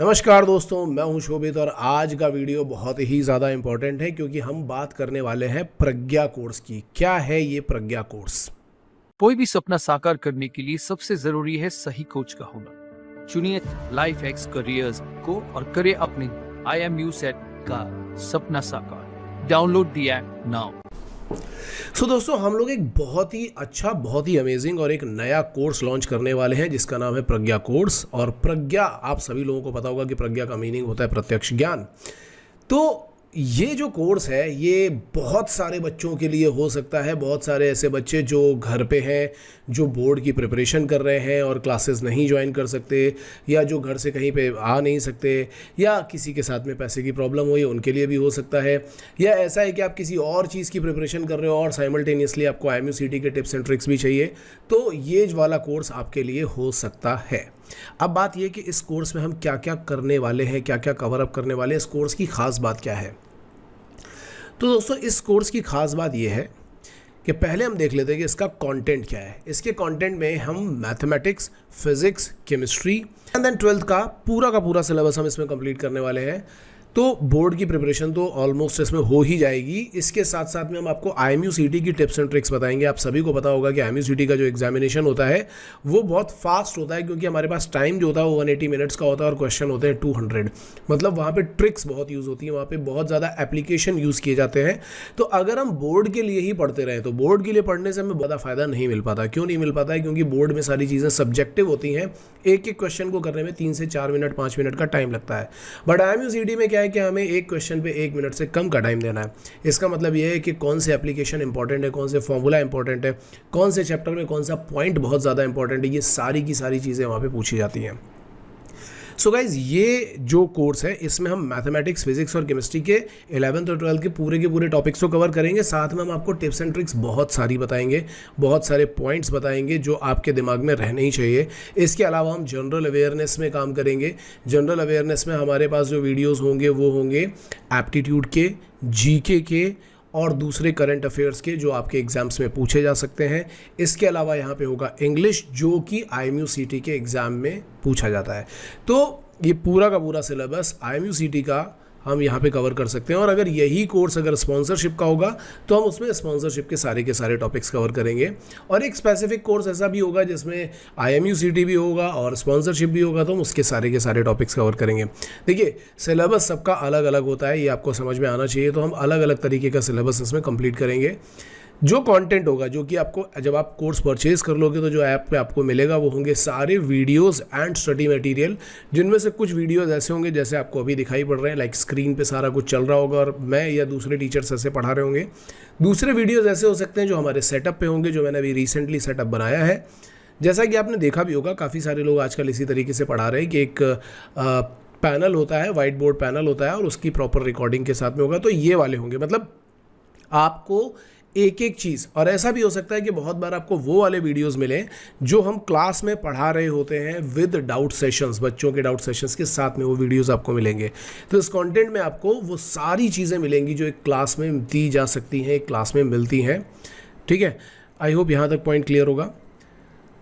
नमस्कार दोस्तों, मैं हूं शोभित और आज का वीडियो बहुत ही ज़्यादा इम्पोर्टेंट है क्योंकि हम बात करने वाले हैं प्रज्ञा कोर्स की। क्या है ये प्रज्ञा कोर्स? कोई भी सपना साकार करने के लिए सबसे जरूरी है सही कोच का होना। चुनिए लाइफ एक्स करियर्स को और करें अपने IMU सेट का सपना साकार। Download the app now. दोस्तों, हम लोग एक बहुत ही अच्छा, बहुत ही अमेजिंग और एक नया कोर्स लॉन्च करने वाले हैं जिसका नाम है प्रज्ञा कोर्स। और प्रज्ञा, आप सभी लोगों को पता होगा कि प्रज्ञा का मीनिंग होता है प्रत्यक्ष ज्ञान। तो ये जो कोर्स है ये बहुत सारे बच्चों के लिए हो सकता है। बहुत सारे ऐसे बच्चे जो घर पे हैं, जो बोर्ड की प्रिपरेशन कर रहे हैं और क्लासेस नहीं ज्वाइन कर सकते, या जो घर से कहीं पे आ नहीं सकते, या किसी के साथ में पैसे की प्रॉब्लम हुई, उनके लिए भी हो सकता है। या ऐसा है कि आप किसी और चीज़ की प्रिपरेशन कर रहे हो और साइमल्टेनियसली आपको IMUCT के टिप्स एंड ट्रिक्स भी चाहिए, तो ये वाला कोर्स आपके लिए हो सकता है। अब बात यह कि इस कोर्स में हम क्या क्या करने वाले हैं, क्या क्या कवर अप करने वाले हैं, इस कोर्स की खास बात क्या है। तो दोस्तों, इस कोर्स की खास बात यह है कि पहले हम देख लेते हैं कि इसका कंटेंट क्या है। इसके कंटेंट में हम mathematics, physics, chemistry and then 12th का पूरा सिलेबस हम इसमें कंप्लीट करने वाले हैं। तो बोर्ड की प्रिपरेशन तो ऑलमोस्ट इसमें हो ही जाएगी। इसके साथ साथ में हम आपको IMUCT की टिप्स एंड ट्रिक्स बताएंगे। आप सभी को पता होगा कि IMUCT का जो एग्जामिनेशन होता है वो बहुत फास्ट होता है, क्योंकि हमारे पास टाइम जो होता है वो 180 मिनट्स का होता है और क्वेश्चन होते हैं 200। मतलब वहाँ पे ट्रिक्स बहुत यूज़ होती है, वहाँ पे बहुत ज़्यादा एप्लीकेशन यूज़ किए जाते हैं। तो अगर हम बोर्ड के लिए ही पढ़ते रहें तो बोर्ड के लिए पढ़ने से हमें ज़्यादा फ़ायदा नहीं मिल पाता। क्यों नहीं मिल पाता है? क्योंकि बोर्ड में सारी चीज़ें सब्जेक्टिव होती हैं। एक एक क्वेश्चन को करने में 3 से 4 मिनट, 5 मिनट का टाइम लगता है। बट IMUCT में क्या है कि हमें एक क्वेश्चन पे 1 मिनट से कम का टाइम देना है। इसका मतलब यह है कि कौन से एप्लीकेशन इंपॉर्टेंट है, कौन से फॉर्मूला इंपॉर्टेंट है, कौन से चैप्टर में कौन सा पॉइंट बहुत ज़्यादा इंपॉर्टेंट है, ये सारी की सारी चीज़ें वहाँ पे पूछी जाती हैं। सो गाइज, ये जो कोर्स है इसमें हम मैथमेटिक्स, फिजिक्स और केमिस्ट्री के 11th और 12th के पूरे टॉपिक्स को कवर करेंगे। साथ में हम आपको टिप्स एंड ट्रिक्स बहुत सारी बताएंगे, बहुत सारे पॉइंट्स बताएंगे जो आपके दिमाग में रहने ही चाहिए। इसके अलावा हम जनरल अवेयरनेस में काम करेंगे। जनरल अवेयरनेस में हमारे पास जो वीडियोज़ होंगे वो होंगे एप्टीट्यूड के, GK के और दूसरे करंट अफेयर्स के जो आपके एग्ज़ाम्स में पूछे जा सकते हैं। इसके अलावा यहाँ पे होगा इंग्लिश, जो कि IMUCT के एग्ज़ाम में पूछा जाता है। तो ये पूरा का पूरा सिलेबस IMUCT का हम यहाँ पे कवर कर सकते हैं। और अगर यही कोर्स अगर स्पॉन्सरशिप का होगा तो हम उसमें स्पॉन्सरशिप के सारे टॉपिक्स कवर करेंगे। और एक स्पेसिफिक कोर्स ऐसा भी होगा जिसमें IMUCT भी होगा और स्पॉन्सरशिप भी होगा, तो हम उसके सारे टॉपिक्स कवर करेंगे। देखिए, सिलेबस सबका अलग अलग होता है, ये आपको समझ में आना चाहिए। तो हम अलग अलग तरीके का सिलेबस इसमें कंप्लीट करेंगे। जो कंटेंट होगा, जो कि आपको जब आप कोर्स परचेज कर लोगे तो जो ऐप पे आपको मिलेगा वो होंगे सारे वीडियोस एंड स्टडी मटेरियल, जिनमें से कुछ वीडियोस ऐसे होंगे जैसे आपको अभी दिखाई पड़ रहे हैं, लाइक स्क्रीन पे सारा कुछ चल रहा होगा और मैं या दूसरे टीचर्स ऐसे पढ़ा रहे होंगे। दूसरे वीडियोस ऐसे हो सकते हैं जो हमारे सेटअप पे होंगे, जो मैंने अभी रिसेंटली सेटअप बनाया है। जैसा कि आपने देखा भी होगा, काफ़ी सारे लोग आजकल इसी तरीके से पढ़ा रहे हैं कि एक पैनल होता है, वाइट बोर्ड पैनल होता है और उसकी प्रॉपर रिकॉर्डिंग के साथ में होगा। तो ये वाले होंगे, मतलब आपको एक एक चीज़। और ऐसा भी हो सकता है कि बहुत बार आपको वो वाले वीडियोस मिले जो हम क्लास में पढ़ा रहे होते हैं विद डाउट सेशंस, बच्चों के डाउट सेशंस के साथ में वो वीडियोस आपको मिलेंगे। तो इस कंटेंट में आपको वो सारी चीज़ें मिलेंगी जो एक क्लास में दी जा सकती हैं, एक क्लास में मिलती हैं। ठीक है, आई होप यहाँ तक पॉइंट क्लियर होगा।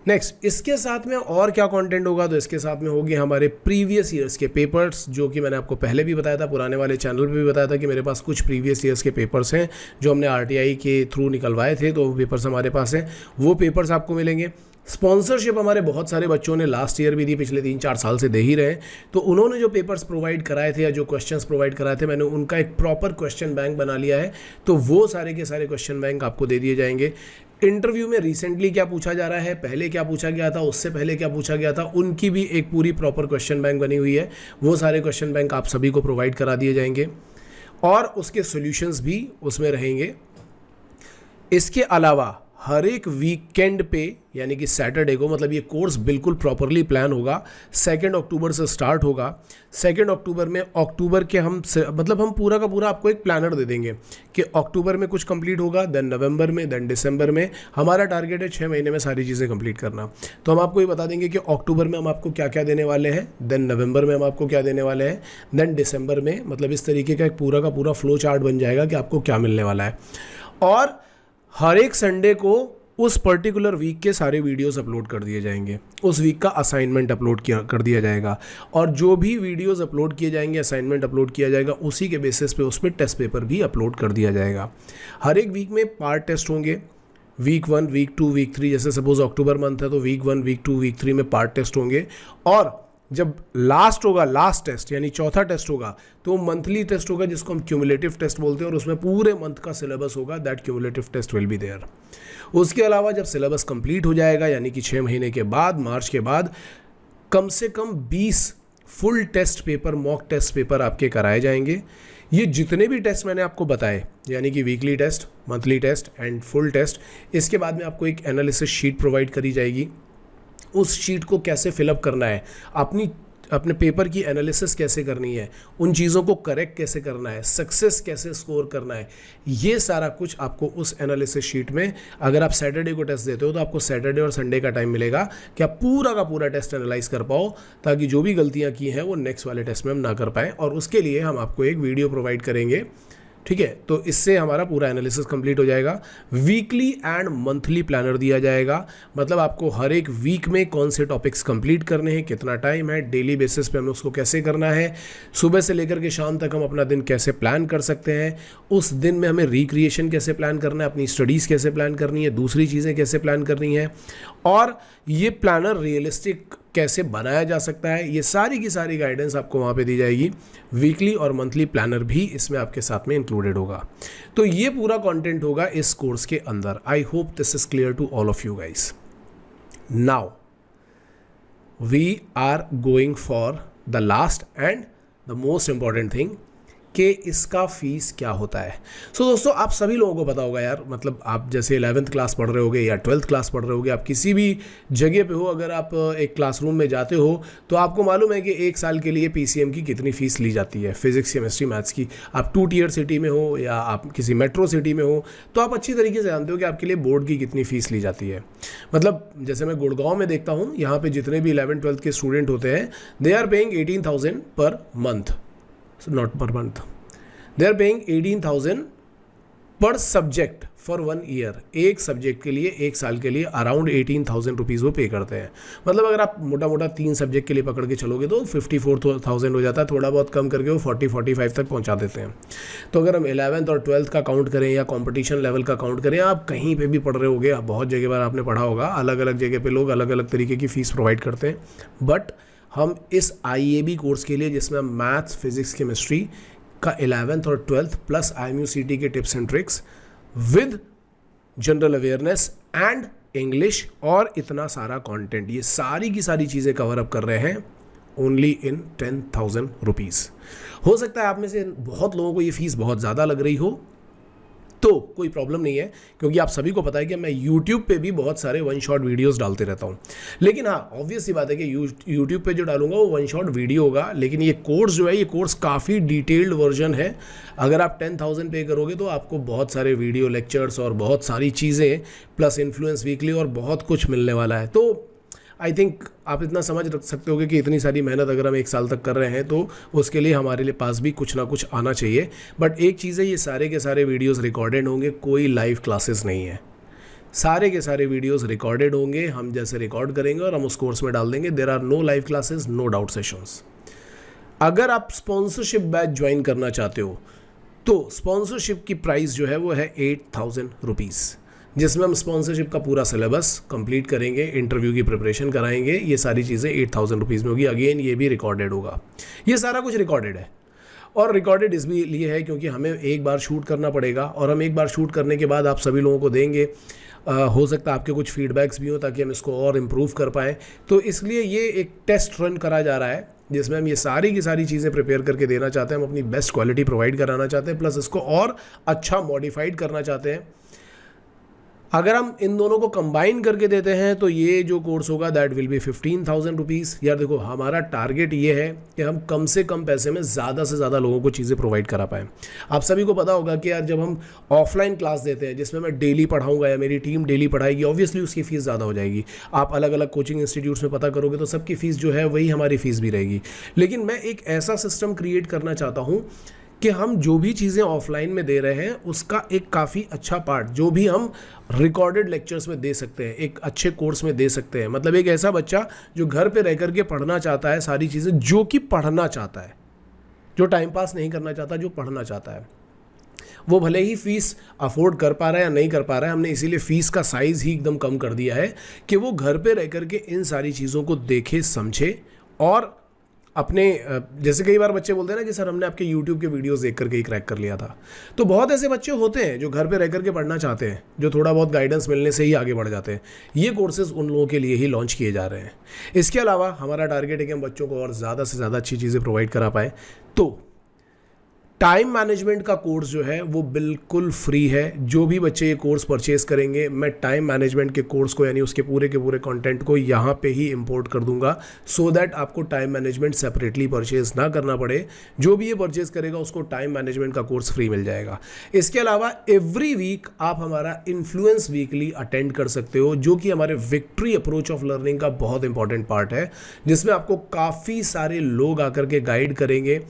नेक्स्ट, इसके साथ में और क्या कंटेंट होगा? तो इसके साथ में होगी हमारे प्रीवियस ईयर्स के पेपर्स, जो कि मैंने आपको पहले भी बताया था, पुराने वाले चैनल पे भी बताया था कि मेरे पास कुछ प्रीवियस ईयर्स के पेपर्स हैं जो हमने RTI के थ्रू निकलवाए थे। तो वो पेपर्स हमारे पास हैं, वो पेपर्स आपको मिलेंगे। स्पॉन्सरशिप हमारे बहुत सारे बच्चों ने लास्ट ईयर भी दी, पिछले 3-4 साल से दे ही रहे हैं। तो उन्होंने जो पेपर्स प्रोवाइड कराए थे या जो क्वेश्चंस प्रोवाइड कराए थे, मैंने उनका एक प्रॉपर क्वेश्चन बैंक बना लिया है। तो वो सारे के सारे क्वेश्चन बैंक आपको दे दिए जाएंगे। इंटरव्यू में रिसेंटली क्या पूछा जा रहा है, पहले क्या पूछा गया था, उससे पहले क्या पूछा गया था, उनकी भी एक पूरी प्रॉपर क्वेश्चन बैंक बनी हुई है। वो सारे क्वेश्चन बैंक आप सभी को प्रोवाइड करा दिए जाएंगे और उसके सॉल्यूशंस भी उसमें रहेंगे। इसके अलावा हर एक वीकेंड पे, यानी कि सैटरडे को, मतलब ये कोर्स बिल्कुल प्रॉपरली प्लान होगा। 2 अक्टूबर से स्टार्ट होगा। 2 अक्टूबर में अक्टूबर के हम पूरा का पूरा आपको एक प्लानर दे देंगे कि अक्टूबर में कुछ कंप्लीट होगा, देन नवंबर में, देन दिसंबर में। हमारा टारगेट है 6 महीने में सारी चीज़ें कंप्लीट करना। तो हम आपको ये बता देंगे कि अक्टूबर में हम आपको क्या क्या देने वाले हैं, देन नवंबर में हम आपको क्या देने वाले हैं, देन दिसंबर में। मतलब इस तरीके का एक पूरा फ्लो चार्ट बन जाएगा कि आपको क्या मिलने वाला है। और हर एक संडे को उस पर्टिकुलर वीक के सारे वीडियोस अपलोड कर दिए जाएंगे, उस वीक का असाइनमेंट अपलोड कर दिया जाएगा, और जो भी वीडियोस अपलोड किए जाएंगे, असाइनमेंट अपलोड किया जाएगा, उसी के बेसिस पे उस पर टेस्ट पेपर भी अपलोड कर दिया जाएगा। हर एक वीक में पार्ट टेस्ट होंगे, वीक 1, वीक 2, वीक 3, जैसे सपोज अक्टूबर मंथ है तो वीक 1, वीक 2, वीक 3 में पार्ट टेस्ट होंगे, और जब लास्ट होगा, लास्ट टेस्ट यानी चौथा टेस्ट होगा, तो मंथली टेस्ट होगा जिसको हम क्यूमुलेटिव टेस्ट बोलते हैं, और उसमें पूरे मंथ का सिलेबस होगा, that cumulative test will be there. उसके अलावा जब सिलेबस कंप्लीट हो जाएगा, यानी कि 6 महीने के बाद, मार्च के बाद, कम से कम 20 full test paper, mock test paper आपके कराए जाएंगे। ये जितने भी टेस्ट मैंने आपको बताए, यानी कि weekly test, monthly test and full test, इसके बाद में आपको एक एनालिसिस शीट प्रोवाइड करी जाएगी। उस शीट को कैसे फिलअप करना है, अपने पेपर की एनालिसिस कैसे करनी है, उन चीज़ों को करेक्ट कैसे करना है, सक्सेस कैसे स्कोर करना है, ये सारा कुछ आपको उस एनालिसिस शीट में, अगर आप सैटरडे को टेस्ट देते हो तो आपको सैटरडे और संडे का टाइम मिलेगा कि आप पूरा का पूरा टेस्ट एनालाइज कर पाओ, ताकि जो भी गलतियाँ की हैं वो नेक्स्ट वाले टेस्ट में हम ना कर पाएँ। और उसके लिए हम आपको एक वीडियो प्रोवाइड करेंगे, ठीक है। तो इससे हमारा पूरा एनालिसिस कंप्लीट हो जाएगा। वीकली एंड मंथली प्लानर दिया जाएगा, मतलब आपको हर एक वीक में कौन से टॉपिक्स कंप्लीट करने हैं, कितना टाइम है, डेली बेसिस पे हमें उसको कैसे करना है, सुबह से लेकर के शाम तक हम अपना दिन कैसे प्लान कर सकते हैं, उस दिन में हमें रिक्रिएशन कैसे प्लान करना है, अपनी स्टडीज़ कैसे प्लान करनी है, दूसरी चीज़ें कैसे प्लान करनी है, और ये प्लानर रियलिस्टिक कैसे बनाया जा सकता है, ये सारी की सारी गाइडेंस आपको वहाँ पे दी जाएगी। वीकली और मंथली प्लानर भी इसमें आपके साथ में इंक्लूडेड होगा। तो ये पूरा कंटेंट होगा इस कोर्स के अंदर। I hope this is clear to all of you guys. Now we are going for the last and the most important thing, कि इसका फ़ीस क्या होता है। सो दोस्तों, आप सभी लोगों को पता होगा यार, मतलब आप जैसे 11th क्लास पढ़ रहे होगे या 12th क्लास पढ़ रहे होगे, आप किसी भी जगह पे हो, अगर आप एक क्लासरूम में जाते हो तो आपको मालूम है कि 1 साल के लिए PCM की कितनी फ़ीस ली जाती है, फिजिक्स, केमिस्ट्री, मैथ्स की। आप 2 टियर सिटी में हो या आप किसी मेट्रो सिटी में हो तो आप अच्छी तरीके से जानते हो कि आपके लिए बोर्ड की कितनी फ़ीस ली जाती है। मतलब जैसे मैं गुड़गांव में देखता हूँ, यहाँ पर जितने भी 11th 12th के स्टूडेंट होते हैं, they are paying 18,000 per month, not per month, they are paying 18,000 per subject for 1 year. एक सब्जेक्ट के लिए, 1 साल के लिए अराउंड 18,000 रुपीज़ वो पे करते हैं। मतलब अगर आप मोटा मोटा 3 सब्जेक्ट के लिए पकड़ के चलोगे तो 54,000 हो जाता है, थोड़ा बहुत कम करके वो 40-45 तक पहुंचा देते हैं। तो अगर हम 11th और 12th का काउंट करें या कंपटीशन लेवल का काउंट करें, आप कहीं पे भी पढ़ रहे होगे, बहुत जगह पर आपने पढ़ा होगा, अलग अलग जगह पे लोग अलग अलग तरीके की फ़ीस प्रोवाइड करते हैं। बट हम इस IAB कोर्स के लिए, जिसमें मैथ्स, फिजिक्स, केमिस्ट्री का 11th और 12th प्लस IMUCT के tips and tricks with general awareness and English और इतना सारा कंटेंट, ये सारी की सारी चीज़ें कवर अप कर रहे हैं ओनली इन 10,000 रुपीज़। हो सकता है आप में से बहुत लोगों को ये फीस बहुत ज़्यादा लग रही हो, तो कोई प्रॉब्लम नहीं है, क्योंकि आप सभी को पता है कि मैं YouTube पे भी बहुत सारे 1 शॉट वीडियोस डालते रहता हूँ। लेकिन हाँ, ऑब्वियस सी बात है कि YouTube पे जो डालूंगा वो 1 शॉट वीडियो होगा, लेकिन ये कोर्स जो है, ये कोर्स काफ़ी डिटेल्ड वर्जन है। अगर आप 10,000 पे करोगे तो आपको बहुत सारे वीडियो लेक्चर्स और बहुत सारी चीज़ें प्लस इन्फ्लुएंस वीकली और बहुत कुछ मिलने वाला है। तो आई थिंक आप इतना समझ रख सकते होगे कि इतनी सारी मेहनत अगर हम 1 साल तक कर रहे हैं तो उसके लिए हमारे लिए पास भी कुछ ना कुछ आना चाहिए। बट एक चीज़ है, ये सारे के सारे वीडियोस रिकॉर्डेड होंगे, कोई लाइव क्लासेस नहीं है। सारे के सारे वीडियोस रिकॉर्डेड होंगे, हम जैसे रिकॉर्ड करेंगे और हम उस कोर्स में डाल देंगे। There are no live classes, no doubt sessions. अगर आप स्पॉन्सरशिप बैच ज्वाइन करना चाहते हो तो स्पॉन्सरशिप की प्राइस जो है वो है 8,000 रुपीज़, जिसमें हम स्पॉन्सरशिप का पूरा सिलेबस कंप्लीट करेंगे, इंटरव्यू की प्रिपरेशन कराएंगे, ये सारी चीज़ें 8,000 रुपीज़ में होगी। अगेन ये भी रिकॉर्डेड होगा, ये सारा कुछ रिकॉर्डेड है। और रिकॉर्डेड इसलिए है क्योंकि हमें एक बार शूट करना पड़ेगा, और हम एक बार शूट करने के बाद आप सभी लोगों को देंगे। हो सकता है आपके कुछ फीडबैक्स भी हो ताकि हम इसको और इम्प्रूव कर पाएँ। तो इसलिए ये एक टेस्ट रन करा जा रहा है जिसमें हम ये सारी की सारी चीज़ें प्रिपेयर करके देना चाहते हैं। हम अपनी बेस्ट क्वालिटी प्रोवाइड कराना चाहते हैं, प्लस इसको और अच्छा मॉडिफाइड करना चाहते हैं। अगर हम इन दोनों को कंबाइन करके देते हैं तो ये जो कोर्स होगा दैट विल बी 15,000 रुपीज़। यार देखो, हमारा टारगेट ये है कि हम कम से कम पैसे में ज़्यादा से ज़्यादा लोगों को चीज़ें प्रोवाइड करा पाएँ। आप सभी को पता होगा कि यार जब हम ऑफलाइन क्लास देते हैं जिसमें मैं डेली पढ़ाऊंगा या मेरी टीम डेली पढ़ाएगी, ऑब्वियसली उसकी फ़ीस ज़्यादा हो जाएगी। आप अलग अलग कोचिंग इंस्टीट्यूट्स में पता करोगे तो सबकी फ़ीस जो है वही हमारी फ़ीस भी रहेगी। लेकिन मैं एक ऐसा सिस्टम क्रिएट करना चाहता हूँ कि हम जो भी चीज़ें ऑफलाइन में दे रहे हैं उसका एक काफ़ी अच्छा पार्ट जो भी हम रिकॉर्डेड लेक्चर्स में दे सकते हैं, एक अच्छे कोर्स में दे सकते हैं। मतलब एक ऐसा बच्चा जो घर पे रह करके पढ़ना चाहता है सारी चीज़ें, जो कि पढ़ना चाहता है, जो टाइम पास नहीं करना चाहता, जो पढ़ना चाहता है, वो भले ही फीस अफोर्ड कर पा रहा है या नहीं कर पा रहा है, हमने इसीलिए फ़ीस का साइज़ ही एकदम कम कर दिया है कि वो घर पे रह करके इन सारी चीज़ों को देखे, समझे और अपने जैसे कई बार बच्चे बोलते हैं ना कि सर हमने आपके YouTube के वीडियोस देख करके ही क्रैक कर लिया था। तो बहुत ऐसे बच्चे होते हैं जो घर पे रह करके पढ़ना चाहते हैं, जो थोड़ा बहुत गाइडेंस मिलने से ही आगे बढ़ जाते हैं। ये कोर्सेज उन लोगों के लिए ही लॉन्च किए जा रहे हैं। इसके अलावा हमारा टारगेट है कि हम बच्चों को और ज़्यादा से ज़्यादा अच्छी चीज़ें प्रोवाइड करा पाएँ। तो टाइम मैनेजमेंट का कोर्स जो है वो बिल्कुल फ्री है। जो भी बच्चे ये कोर्स परचेज करेंगे, मैं टाइम मैनेजमेंट के कोर्स को यानी उसके पूरे के पूरे कंटेंट को यहाँ पे ही इंपोर्ट कर दूंगा, सो दैट आपको टाइम मैनेजमेंट सेपरेटली परचेज ना करना पड़े। जो भी ये परचेज करेगा उसको टाइम मैनेजमेंट का कोर्स फ्री मिल जाएगा। इसके अलावा एवरी वीक आप हमारा इन्फ्लुएंस वीकली अटेंड कर सकते हो, जो कि हमारे विक्ट्री अप्रोच ऑफ लर्निंग का बहुत इंपॉर्टेंट पार्ट है, जिसमें आपको काफ़ी सारे लोग आकर के गाइड करेंगे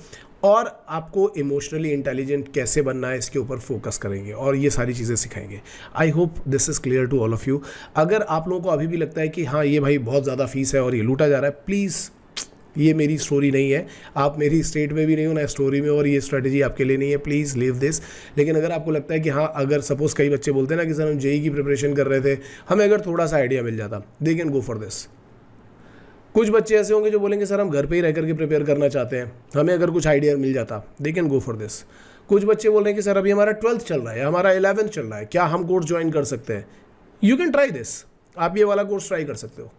और आपको इमोशनली इंटेलिजेंट कैसे बनना है इसके ऊपर फोकस करेंगे और ये सारी चीज़ें सिखाएंगे। I hope this is clear to all of you. अगर आप लोगों को अभी भी लगता है कि हाँ ये भाई बहुत ज़्यादा फीस है और ये लूटा जा रहा है, प्लीज़ ये मेरी स्टोरी नहीं है, आप मेरी स्टेट में भी नहीं हो ना स्टोरी में, और ये स्ट्रेटजी आपके लिए नहीं है, प्लीज़ लीव दिस। लेकिन अगर आपको लगता है कि हाँ, अगर सपोज़ कई बच्चे बोलते हैं ना कि सर हम जेई की प्रिपरेशन कर रहे थे, हमें अगर थोड़ा सा आइडिया मिल जाता, they can go for this. कुछ बच्चे ऐसे होंगे जो बोलेंगे सर हम घर पे ही रह करके प्रिपेयर करना चाहते हैं, हमें अगर कुछ आइडिया मिल जाता, they can go for this. कुछ बच्चे बोल रहे हैं कि सर अभी हमारा 12th चल रहा है, हमारा 11th चल रहा है, क्या हम कोर्स ज्वाइन कर सकते हैं? यू कैन ट्राई दिस, आप ये वाला कोर्स ट्राई कर सकते हो,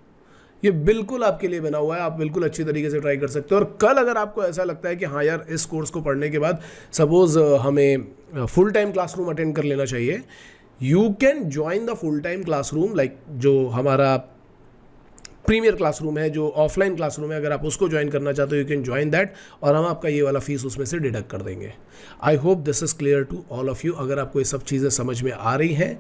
ये बिल्कुल आपके लिए बना हुआ है, आप बिल्कुल अच्छी तरीके से ट्राई कर सकते हो। और कल अगर आपको ऐसा लगता है कि हाँ यार इस कोर्स को पढ़ने के बाद सपोज हमें फुल टाइम क्लासरूम अटेंड कर लेना चाहिए, you can join the full time classroom, like जो हमारा प्रीमियर क्लासरूम है, जो ऑफलाइन क्लासरूम है, अगर आप उसको ज्वाइन करना चाहते हो यू कैन ज्वाइन दैट, और हम आपका ये वाला फीस उसमें से डिडक्ट कर देंगे। I hope this is clear to all of you. अगर आपको ये सब चीज़ें समझ में आ रही हैं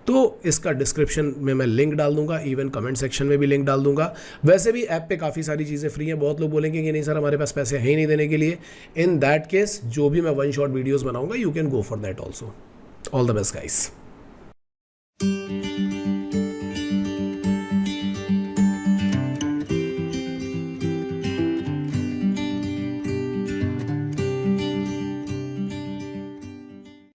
तो इसका डिस्क्रिप्शन में मैं लिंक डाल दूंगा, इवन कमेंट सेक्शन में भी लिंक डाल दूंगा। वैसे भी ऐप पे काफ़ी सारी चीज़ें फ्री हैं। बहुत लोग बोलेंगे कि नहीं सर हमारे पास पैसे हैं ही नहीं देने के लिए। इन दैट केस जो भी मैं वन शॉट वीडियोज़ बनाऊंगा, you can go for that also. All the best guys.